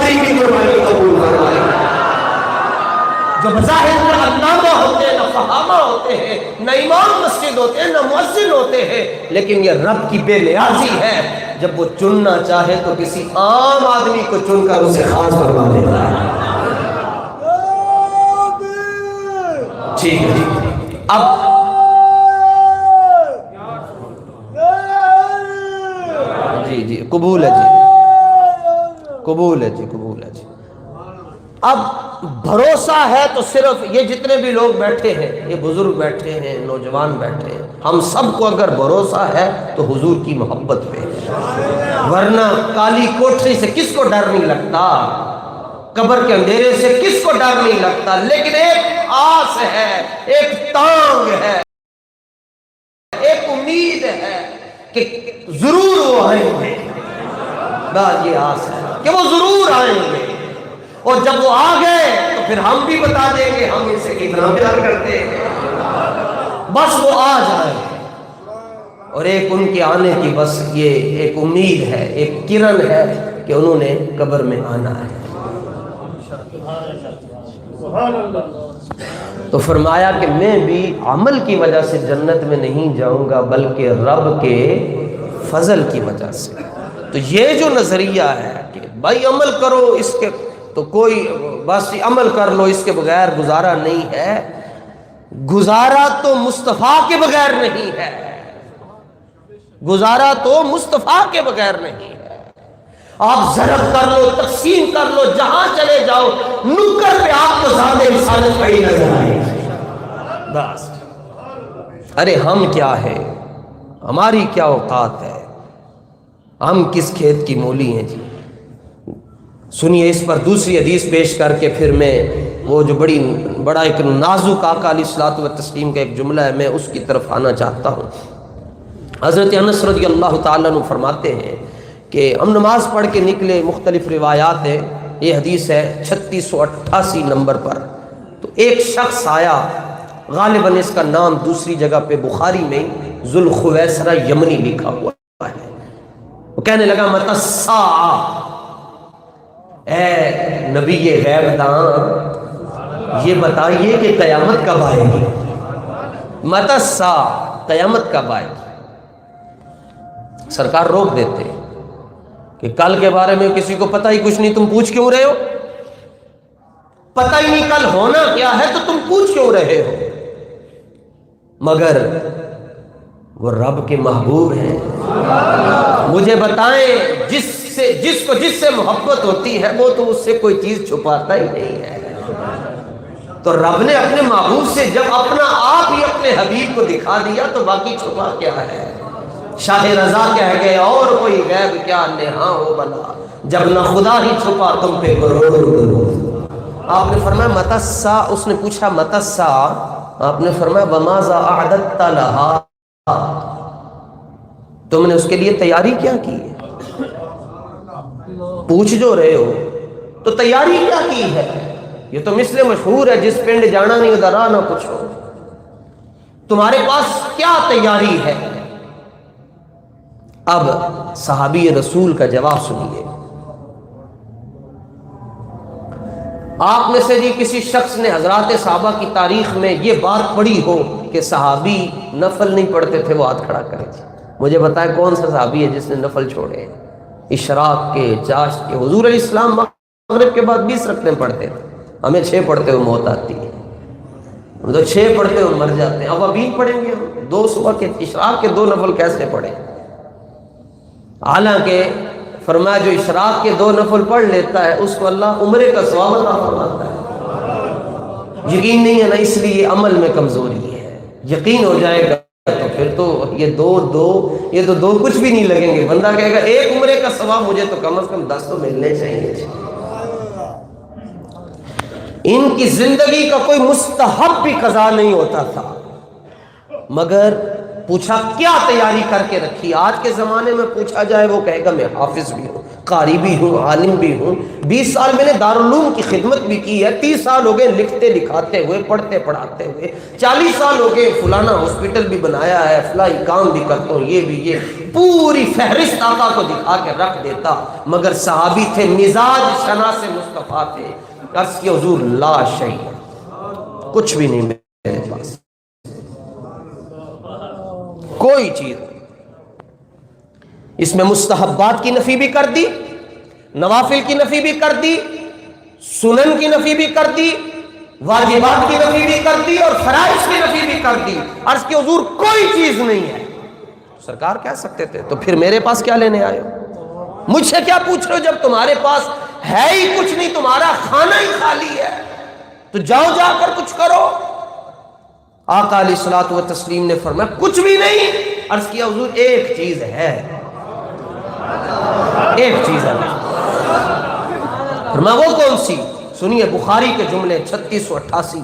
ہماری بھی قربانی قبول فرمائے۔ جو بظاہر نہ علامہ ہوتے ہیں، نہ فہامہ ہوتے ہیں، نہ امام مسجد ہوتے ہیں، نہ مؤذن ہوتے ہیں، لیکن یہ رب کی بے نیازی ہے، جب وہ چننا چاہے تو کسی عام آدمی کو چن کر اسے خاص فرما دیتا ہے۔ ٹھیک ہے، اب جی قبول ہے جی، قبول ہے جی، قبول ہے جی۔ اب بھروسہ ہے تو صرف یہ جتنے بھی لوگ بیٹھے ہیں، یہ بزرگ بیٹھے ہیں، نوجوان بیٹھے ہیں، ہم سب کو اگر بھروسہ ہے تو حضور کی محبت پہ ہے، ورنہ کالی کوٹری سے کس کو ڈر نہیں لگتا، قبر کے اندھیرے سے کس کو ڈر نہیں لگتا، لیکن ایک آس ہے، ایک تانگ ہے، ایک امید ہے کہ ضرور وہ آئیں گے، بس یہ آس ہے کہ وہ ضرور آئیں گے، اور جب وہ آ گئے تو پھر ہم بھی بتا دیں گے ہم اسے کتنا پیار کرتے ہیں، بس وہ آ جائے، اور ایک ان کے آنے کی بس یہ ایک امید ہے، ایک کرن ہے کہ انہوں نے قبر میں آنا ہے۔ تو فرمایا کہ میں بھی عمل کی وجہ سے جنت میں نہیں جاؤں گا بلکہ رب کے فضل کی وجہ سے۔ تو یہ جو نظریہ ہے کہ بھائی عمل کرو، اس کے تو کوئی بس عمل کر لو، اس کے بغیر گزارا نہیں ہے، گزارا تو مصطفیٰ کے بغیر نہیں ہے، گزارا تو مصطفیٰ کے بغیر نہیں ہے۔ آپ ضرب کر لو، تقسیم کر لو، جہاں چلے جاؤ، نکر پہ آپ کو زیادہ انسانیت پڑی نظر آئے بس۔ ارے ہم کیا ہے، ہماری کیا اوقات ہے، ہم کس کھیت کی مولی ہیں جی۔ سنیے اس پر دوسری حدیث پیش کر کے پھر میں وہ جو بڑا ایک نازک آقا علیہ الصلوۃ والتسلیم کا ایک جملہ ہے، میں اس کی طرف آنا چاہتا ہوں۔ حضرت انس رضی اللہ تعالیٰ عنہ فرماتے ہیں کہ ہم نماز پڑھ کے نکلے، مختلف روایات ہیں، یہ حدیث ہے 3688 نمبر پر۔ تو ایک شخص آیا، غالباً اس کا نام دوسری جگہ پہ بخاری میں ذوالخویسرہ یمنی لکھا ہوا ہے۔ وہ کہنے لگا متی الساعہ، اے نبی غیب داں یہ بتائیے کہ قیامت کب آئے گی، متی الساعہ، قیامت کب آئے گی۔ سرکار روک دیتے کہ کل کے بارے میں کسی کو پتہ ہی کچھ نہیں، تم پوچھ کیوں رہے ہو، پتہ ہی نہیں کل ہونا کیا ہے تو تم پوچھ کیوں رہے ہو۔ مگر وہ رب کے محبوب ہیں، مجھے بتائیں جس سے محبت ہوتی ہے وہ تو اس سے کوئی چیز چھپاتا ہی نہیں ہے۔ تو رب نے اپنے محبوب سے جب اپنا آپ ہی اپنے حبیب کو دکھا دیا تو باقی چھپا کیا ہے۔ شاہ رضا کہہ گئے اور کوئی غیب کیا نہاں ہو بلا، جب نہ خدا ہی چھپا تم پہ کرو۔ آپ نے فرمایا متی الساعہ، اس نے پوچھا متی الساعہ، آپ نے فرمایا وماذا اعددت لہا، تم نے اس کے لیے تیاری کیا کی ہے، پوچھ جو رہے ہو تو تیاری کیا کی ہے۔ یہ تو مثل مشہور ہے جس پنڈ جانا نہیں ادھر آ نہ پوچھو، تمہارے پاس کیا تیاری ہے۔ اب صحابی رسول کا جواب سنیے۔ آپ میں سے جی کسی شخص نے حضرات صحابہ کی تاریخ میں یہ بات پڑھی ہو کہ صحابی نفل نہیں پڑھتے تھے، وہ ہاتھ کھڑا کرے جی، مجھے بتائے کون سا صحابی ہے جس نے نفل چھوڑے، اشراق کے، چاشت کے۔ حضور علیہ السلام مغرب کے بعد 20 رکعتیں پڑھتے تھے، ہمیں 6 پڑھتے ہوئے موت آتی ہے، ہم تو 6 پڑھتے ہوئے مر جاتے ہیں، اب ابھی پڑھیں گے ہم 2 صبح کے اشراق کے 2 نفل کیسے پڑھیں۔ حالانکہ فرمایا جو اشراق کے 2 نفل پڑھ لیتا ہے اس کو اللہ عمرے کا ثواب عطا فرماتا ہے۔ یقین نہیں ہے نا، اس لیے عمل میں کمزوری ہے، یقین ہو جائے گا تو پھر تو یہ دو کچھ بھی نہیں لگیں گے، بندہ کہے گا ایک عمرے کا ثواب مجھے تو کم از کم 10 تو ملنے چاہیے۔ ان کی زندگی کا کوئی مستحب بھی قضا نہیں ہوتا تھا، مگر پوچھا کیا تیاری کر کے رکھی؟ آج کے زمانے میں پوچھا جائے وہ کہے گا میں حافظ بھی ہوں، قاری بھی ہوں، عالم بھی ہوں، 20 سال میں نے دارالعلوم کی خدمت بھی کی ہے، 30 سال ہو گئے لکھتے لکھاتے ہوئے، پڑھتے پڑھاتے ہوئے، 40 سال ہو گئے فلانا ہاسپٹل بھی بنایا ہے، فلائی کام بھی کرتا ہوں، یہ بھی، یہ پوری فہرست آقا کو دکھا کے رکھ دیتا، مگر صحابی تھے، مزاج شناس مصطفیٰ تھے، عرض کی حضور لا شیء، کچھ بھی نہیں میرے پاس، کوئی چیز نہیں۔ اس میں مستحبات کی نفی بھی کر دی، نوافل کی نفی بھی کر دی، سنن کی نفی بھی کر دی، واجبات کی نفی بھی کر دی، اور فرائض کی نفی بھی کر دی۔ عرض کی حضور کوئی چیز نہیں ہے۔ سرکار کہہ سکتے تھے تو پھر میرے پاس کیا لینے آئے ہو؟ مجھ سے کیا پوچھ رہے ہو جب تمہارے پاس ہے ہی کچھ نہیں، تمہارا کھانا ہی خالی ہے، تو جاؤ جا کر کچھ کرو۔ آقا علیہ الصلوۃ والتسلیم نے فرمایا کچھ بھی نہیں۔ عرض کیا حضور ایک چیز ہے، ایک چیز ہے۔ فرمایا وہ کون سی؟ سنیے بخاری کے جملے 3688،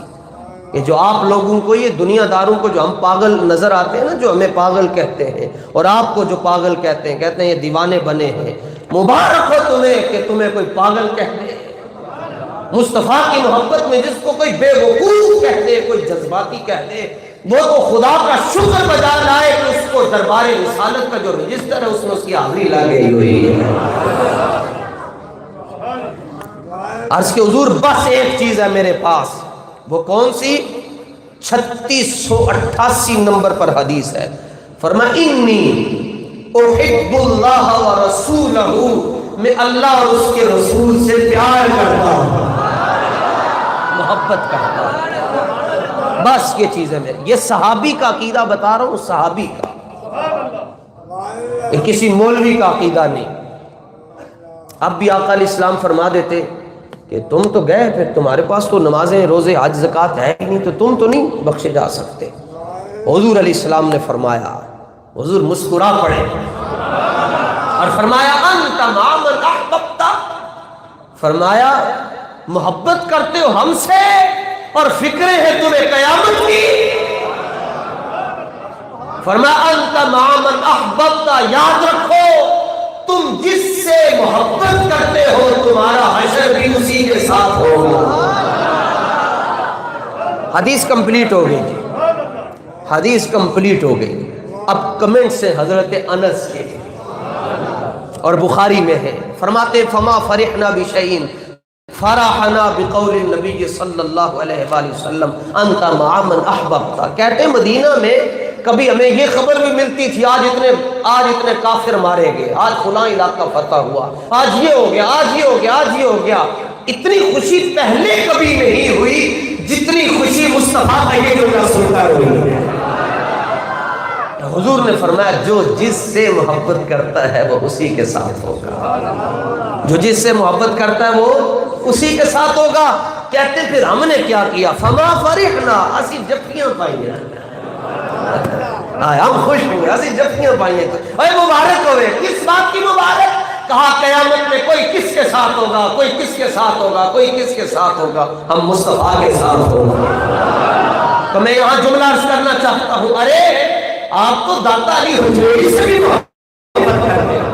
کہ جو آپ لوگوں کو، یہ دنیا داروں کو جو ہم پاگل نظر آتے ہیں نا، جو ہمیں پاگل کہتے ہیں، اور آپ کو جو پاگل کہتے ہیں یہ دیوانے بنے ہیں، مبارک ہو تمہیں کہ تمہیں کوئی پاگل کہتے ہیں۔ مصطفیٰ کی محبت میں جس کو کوئی بے وقوف کہتے، کوئی جذباتی کہتے، وہ تو خدا کا شکر بجا لائے کہ اس کو دربار رسالت کا جو رجسٹر ہے اس میں اس کی حاضری لگی ہوئی ہے۔ عرض کہ حضور بس ایک چیز ہے میرے پاس، وہ کون سی؟ 3688 نمبر پر حدیث ہے، فرمایا انی احب اللہ ورسولہ، میں اللہ اور اس کے رسول سے پیار کرتا ہوں، محبت کرتا ہوں، بس یہ چیز ہے میری۔ یہ صحابی کا عقیدہ بتا رہا ہوں، صحابی کا، یہ کسی مولوی کا عقیدہ نہیں۔ اب بھی آقا علیہ السلام فرما دیتے کہ تم تو گئے، پھر تمہارے پاس تو نمازیں، روزے، حج، زکوٰۃ ہے ہی نہیں، تو تم تو نہیں بخشے جا سکتے۔ حضور علیہ السلام نے فرمایا، حضور مسکرا پڑے اور فرمایا انت مع من احببت، فرمایا محبت کرتے ہو ہم سے اور فکریں ہیں تمہیں قیامت کی۔ فرمایا انت مع من احببت، یاد رکھو تم جس سے محبت کرتے ہو تمہارا حشر بھی اسی کے ساتھ ہوگا۔ حدیث کمپلیٹ ہو گئی جی، حدیث کمپلیٹ ہو گئی۔ اب کمنٹ سے حضرت انس کے، اور بخاری میں ہے، فرماتے فما فرحنا بشیء فرحنا بقول النبی صلی اللہ علیہ وآلہ وسلم انت مع من احببت۔ کہتے ہیں مدینہ میں کبھی ہمیں یہ خبر بھی ملتی تھی آج اتنے کافر مارے گئے، آج فلاں علاقہ فتح ہوا، آج یہ ہو گیا، آج یہ ہو گیا، آج یہ ہو گیا۔ اتنی خوشی پہلے کبھی نہیں ہوئی جتنی خوشی مصطفیٰ کا یہ جملہ سن کر ہوئی۔ حضور نے فرمایا جو جس سے محبت کرتا ہے وہ اسی کے ساتھ ہوگا، جو جس سے محبت کرتا ہے وہ اسی کے ساتھ ہوگا۔ کہتے پھر ہم نے کیا کیا؟ فما فرحنا، اسی جفیاں پائیں، ہم خوش ہوئے، اسی جفیاں پائیں۔ اے مبارک ہوئے، کس بات کی مبارک؟ کہا قیامت میں کوئی کس کے ساتھ ہوگا، کوئی کس کے ساتھ ہوگا، کوئی کس کے ساتھ ہوگا؟ ہم مصطفیٰ کے ساتھ ہوگا۔ تو میں یہاں جملہ عرض کرنا چاہتا ہوں، ارے آپ تو داتا علی حجویری سے بھی محبت کرتے ہو،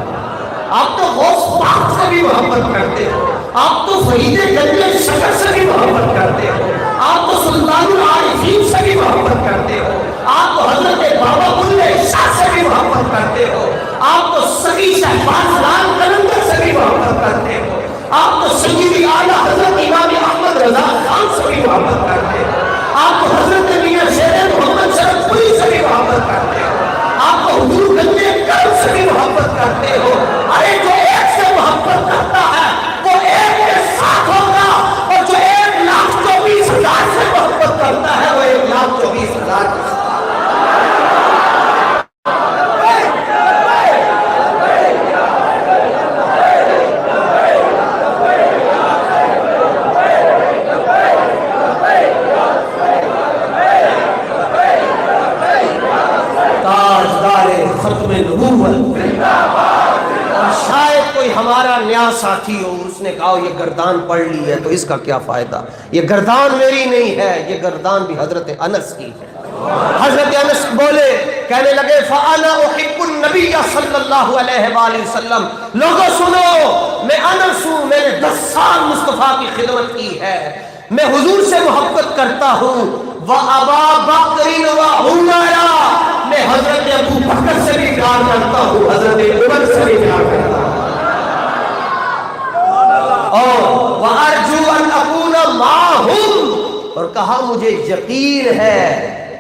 آپ تو غوث پاک سے بھی محبت کرتے ہو، آپ تو فرید گنج شکر سے بھی محبت کرتے ہو، آپ تو سلطان العارفین سے بھی محبت کرتے ہو، آپ تو حضرت بابا بلے شاہ سے بھی محبت کرتے ہو، آپ تو سبھی شہباز لال قلندر سے بھی محبت کرتے ہو، آپ تو سیدی اعلیٰ حضرت امام احمد رضا خان سے بھی محبت کرتے ہو، آپ تو حضرت میاں شیر محمد شرف پوری سے بھی محبت کرتے ہو، آپ تو حضور گنج کرم سے بھی محبت کرتے ہو۔ ارے جو ایک سے محبت کرتا ہے وہ ایک کے ساتھ ہوگا، اور جو 1,24,000 سے محبت کرتا ہے وہ 1,24,000 کے ساتھ۔ شاید کوئی ہمارا نیا ساتھی ہو، اس نے کہا یہ گردان پڑھ لی ہے تو اس کا کیا فائدہ؟ یہ گردان میری نہیں ہے، یہ گردان بھی حضرت انس کی ہے۔ حضرت انس بولے، کہنے لگے فَأَنَا أُحِبُّ النَّبِيَّ صلی اللہ علیہ وآلہ وسلم، لوگوں سنو، میں انس ہوں، میں نے 10 سال مصطفیٰ کی خدمت کی ہے، میں حضور سے محبت کرتا ہوں، وَأَبَا بَكْرٍ وَعُمَرَ، میں حضرت ابو بکر سے بھی پیار کرتا ہوں، حضرت عمر سے بھی پیار کرتا ہوں، اور وَأَرْجُو أَنْ أَكُونَ مَعَهُمْ، اور کہا مجھے یقین ہے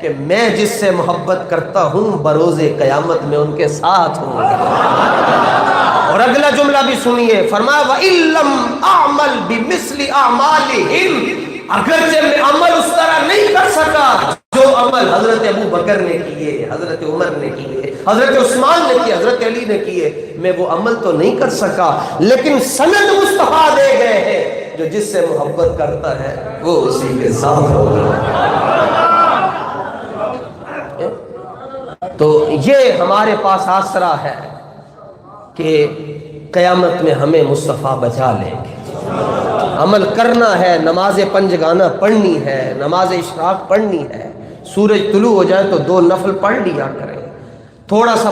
کہ میں جس سے محبت کرتا ہوں بروز قیامت میں ان کے ساتھ ہوں۔ اور اگلا جملہ بھی سنیے، فرمایا وَإِن لَّمْ أَعْمَلْ بِمِثْلِ أَعْمَالِهِمْ، اگرچہ میں عمل اس طرح نہیں کر سکا جو عمل حضرت ابو بکر نے کیے، حضرت عمر نے کیے، حضرت عثمان نے کیے، حضرت علی نے کیے، میں وہ عمل تو نہیں کر سکا، لیکن سند مصطفیٰ دے گئے ہیں جو جس سے محبت کرتا ہے وہ اسی کے ساتھ ہوگا۔ تو یہ ہمارے پاس آسرا ہے کہ قیامت میں ہمیں مصطفیٰ بچا لیں گے۔ عمل کرنا ہے، نماز پنجگانہ پڑھنی ہے، نماز اشراق پڑھنی ہے، سورج طلوع ہو جائے تو 2 نفل پڑھ لیا کریں، تھوڑا سا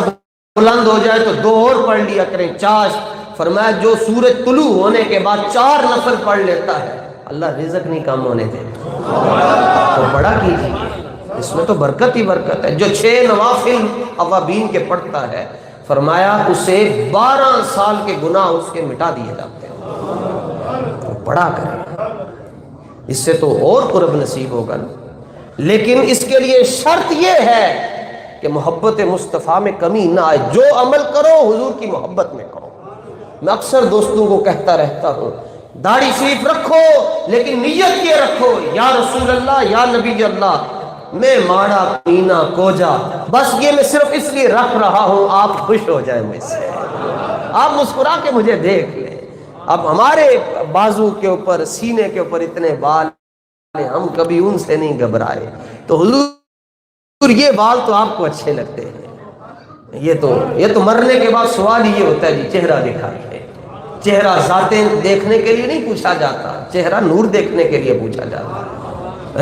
بلند ہو جائے تو 2 اور پڑھ لیا کریں، چاش فرمایا جو سورج طلوع ہونے کے بعد 4 نفل پڑھ لیتا ہے اللہ رزق نہیں کم ہونے دیتا، تو بڑا کیجیے، اس میں تو برکت ہی برکت ہے۔ جو 6 نوافل اوابین کے پڑھتا ہے فرمایا اسے 12 سال کے گناہ اس کے مٹا دیے جاتے ہیں، تو پڑھا کریں، اس سے تو اور قرب نصیب ہوگا نا۔ لیکن اس کے لیے شرط یہ ہے کہ محبت مصطفیٰ میں کمی نہ آئے، جو عمل کرو حضور کی محبت میں کرو۔ میں اکثر دوستوں کو کہتا رہتا ہوں داڑھی شریف رکھو لیکن نیت یہ رکھو یا رسول اللہ یا نبی اللہ، میں ماڑا پینا کوجا، بس یہ میں صرف اس لیے رکھ رہا ہوں آپ خوش ہو جائیں مجھ سے، آپ مسکرا کے مجھے دیکھ لیں۔ اب ہمارے بازو کے اوپر سینے کے اوپر اتنے بال ہیں، ہم کبھی ان سے نہیں گھبرائے، تو حضور یہ بال تو آپ کو اچھے لگتے ہیں، یہ تو مرنے کے بعد سوال یہ ہوتا ہے جی چہرہ دکھائیے، چہرہ ذاتیں دیکھنے کے لیے نہیں پوچھا جاتا، چہرہ نور دیکھنے کے لیے پوچھا جاتا ہے۔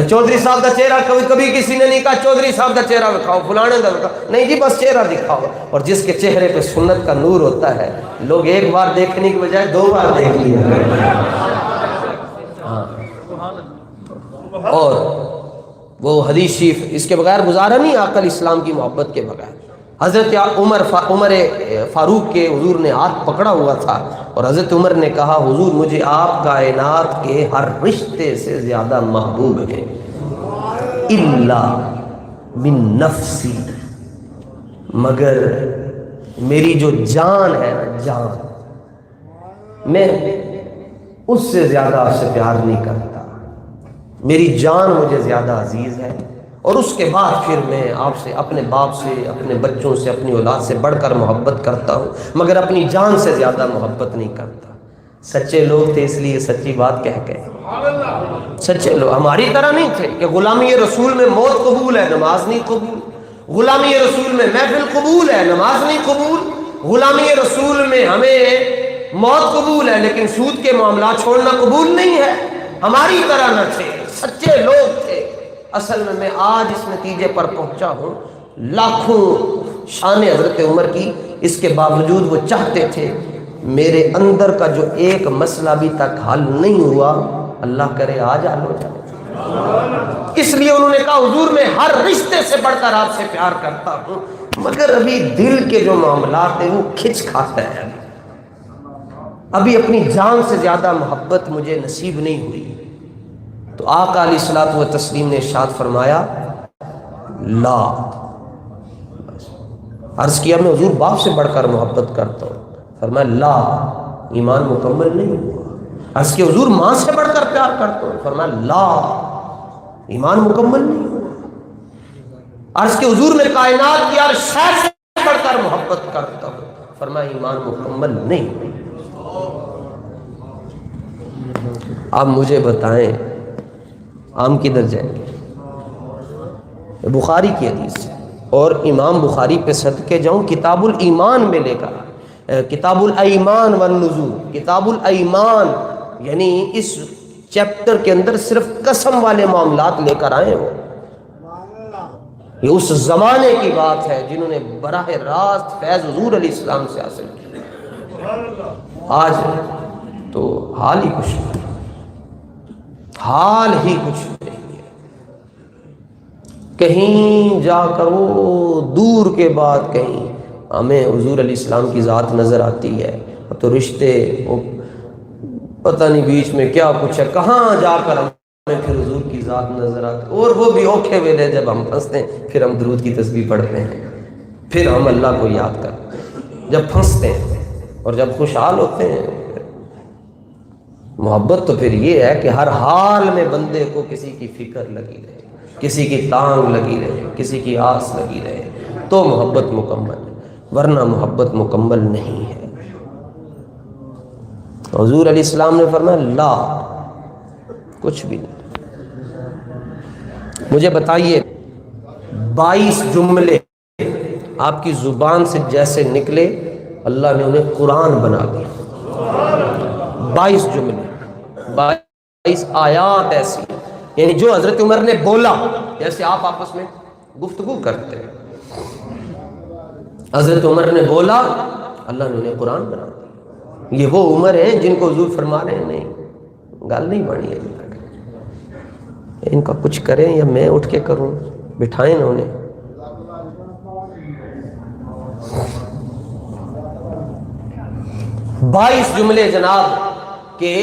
چودھری صاحب کا چہرہ کبھی کسی نے نہیں کہا چودھری صاحب کا چہرہ دکھاؤ، فلانے کا دکھاؤ، نہیں جی بس چہرہ دکھاؤ، اور جس کے چہرے پہ سنت کا نور ہوتا ہے لوگ ایک بار دیکھنے کی بجائے 2 بار دیکھ لیا۔ اور وہ حدیث شریف اس کے بغیر گزارا نہیں عقل اسلام کی محبت کے بغیر۔ حضرت عمر فاروق کے حضور نے ہاتھ پکڑا ہوا تھا اور حضرت عمر نے کہا حضور مجھے آپ کائنات کے ہر رشتے سے زیادہ محبوب ہیں الا من نفسی، مگر میری جو جان ہے نا، جان میں اس سے زیادہ آپ سے پیار نہیں کرتا، میری جان مجھے زیادہ عزیز ہے، اور اس کے بعد پھر میں آپ سے، اپنے باپ سے، اپنے بچوں سے، اپنی اولاد سے بڑھ کر محبت کرتا ہوں، مگر اپنی جان سے زیادہ محبت نہیں کرتا۔ سچے لوگ تھے اس لیے سچی بات کہہ گئے، سچے لوگ ہماری طرح نہیں تھے کہ غلامی رسول میں موت قبول ہے نماز نہیں قبول، غلامی رسول میں محفل قبول ہے نماز نہیں قبول، غلامی رسول میں ہمیں موت قبول ہے لیکن سود کے معاملات چھوڑنا قبول نہیں ہے، ہماری طرح نہ تھے، سچے لوگ تھے۔ اصل میں آج اس نتیجے پر پہنچا ہوں، لاکھوں شان حضرت عمر کی، اس کے باوجود وہ چاہتے تھے میرے اندر کا جو ایک مسئلہ ابھی تک حل نہیں ہوا اللہ کرے آج حل ہو جائے، اس لیے انہوں نے کہا حضور میں ہر رشتے سے بڑھ کر آپ سے پیار کرتا ہوں، مگر ابھی دل کے جو معاملات ہیں وہ کھچ کھاتا ہے، ابھی اپنی جان سے زیادہ محبت مجھے نصیب نہیں ہوئی۔ تو آقا علیہ الصلوۃ والتسلیم نے ارشاد فرمایا لا، عرض کیا میں حضور باپ سے بڑھ کر محبت کرتا ہوں، فرمایا لا، ایمان مکمل نہیں ہوا۔ عرض کیا حضور ماں سے بڑھ کر پیار کرتا ہوں، فرمایا لا، ایمان مکمل نہیں ہوا۔ عرض کیا حضور میں کائنات کی ہر شے سے بڑھ کر محبت کرتا ہوں، فرمایا ایمان مکمل نہیں ہوا۔ آپ مجھے بتائیں ہم کدھر جائیں گے؟ بخاری کی حدیث ہے، اور امام بخاری پہ صدقے جاؤں، کتاب الایمان میں لے کر، کتاب الایمان والنذور، کتاب الایمان یعنی اس چیپٹر کے اندر صرف قسم والے معاملات لے کر آئے ہو، یہ اس زمانے کی بات ہے جنہوں نے براہ راست فیض حضور علیہ السلام سے حاصل کیا۔ آج تو حال ہی کچھ نہیں، حال ہی کچھ نہیں ہے۔ کہیں جا کر وہ دور کے بعد کہیں ہمیں حضور علیہ السلام کی ذات نظر آتی ہے، اب تو رشتے وہ پتہ نہیں بیچ میں کیا کچھ ہے، کہاں جا کر ہمیں پھر حضور کی ذات نظر آتی، اور وہ بھی اوکھے ویلے جب ہم پھنستے ہیں پھر ہم درود کی تسبیح پڑھتے ہیں، پھر ہم اللہ کو یاد کرتے ہیں جب پھنستے ہیں، اور جب خوشحال ہوتے ہیں محبت تو پھر یہ ہے کہ ہر حال میں بندے کو کسی کی فکر لگی رہے، کسی کی تانگ لگی رہے، کسی کی آس لگی رہے، تو محبت مکمل ہے، ورنہ محبت مکمل نہیں ہے۔ حضور علیہ السلام نے فرمایا لا، کچھ بھی نہیں۔ مجھے بتائیے 22 جملے آپ کی زبان سے جیسے نکلے اللہ نے انہیں قرآن بنا دیا، 22 جملے، 22 آیات ایسی، یعنی جو حضرت عمر نے بولا، جیسے آپ آپس میں گفتگو کرتے ہیں، حضرت عمر نے بولا، اللہ نے انہیں قرآن بنا دیا۔ یہ وہ عمر ہیں جن کو حضور فرما رہے ہیں نہیں گل نہیں بڑی ہے ان کا، کچھ کریں یا میں اٹھ کے کروں، بٹھائیں نا انہیں۔ 22 جملے جناب کہ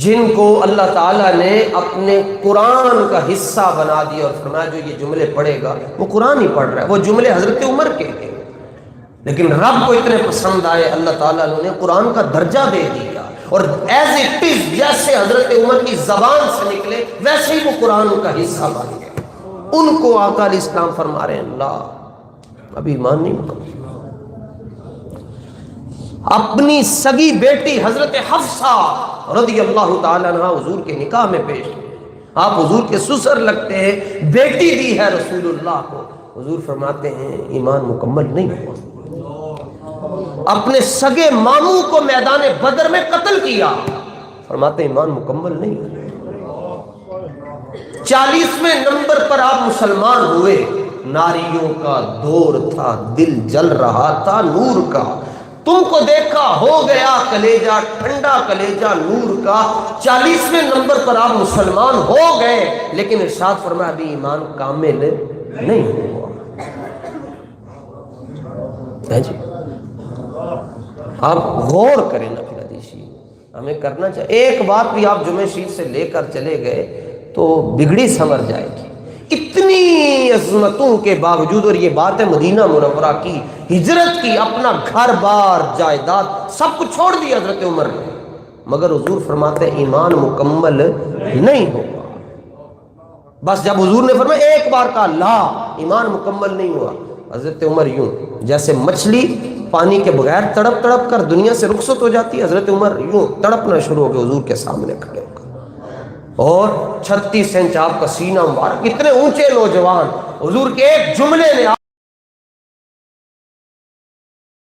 جن کو اللہ تعالیٰ نے اپنے قرآن کا حصہ بنا دیا اور فرمایا جو یہ جملے پڑھے گا وہ قرآن ہی پڑھ رہا ہے۔ وہ جملے حضرت عمر کے ہیں لیکن رب کو اتنے پسند آئے، اللہ تعالیٰ نے انہیں قرآن کا درجہ دے دیا، اور ایز اٹ از جیسے حضرت عمر کی زبان سے نکلے ویسے ہی وہ قرآن کا حصہ بن گیا۔ ان کو آقا علیہ السلام فرما رہے ہیں اللہ ابھی ایمان نہیں مکمل۔ اپنی سگی بیٹی حضرت حفصہ رضی اللہ تعالیٰ عنہ حضور کے نکاح میں پیش، آپ حضور کے سسر لگتے ہیں، بیٹی دی ہے رسول اللہ کو، حضور فرماتے ہیں ایمان مکمل نہیں ہوا۔ اپنے سگے ماموں کو میدان بدر میں قتل کیا، فرماتے ہیں ایمان مکمل نہیں ہوا۔ 40ویں نمبر پر آپ مسلمان ہوئے، ناریوں کا دور تھا، دل جل رہا تھا نور کا، تم کو دیکھا ہو گیا کلیجہ ٹھنڈا، کلیجہ نور کا۔ 40ویں نمبر پر آپ مسلمان ہو گئے، لیکن ارشاد فرمایا ابھی ایمان کامل نہیں ہوا۔ جی آپ غور کریں نا پھر حدیث ہمیں کرنا چاہیے، ایک بات بھی آپ جمعہ شریف سے لے کر چلے گئے تو بگڑی سنور جائے گی۔ اتنی عظمتوں کے باوجود، اور یہ بات ہے مدینہ منورہ کی، ہجرت کی، اپنا گھر بار جائیداد سب کچھ چھوڑ دیا حضرت عمر نے، مگر حضور فرماتے ہیں ایمان مکمل نہیں ہوگا۔ بس جب حضور نے فرمایا ایک بار کا لا، ایمان مکمل نہیں ہوا، حضرت عمر یوں جیسے مچھلی پانی کے بغیر تڑپ تڑپ کر دنیا سے رخصت ہو جاتی ہے، حضرت عمر یوں تڑپنا شروع ہو گئے حضور کے سامنے کھڑے ہو کر، اور 36 انچ آپ کا سینہ مبارک، اتنے اونچے نوجوان، حضور کے ایک جملے نے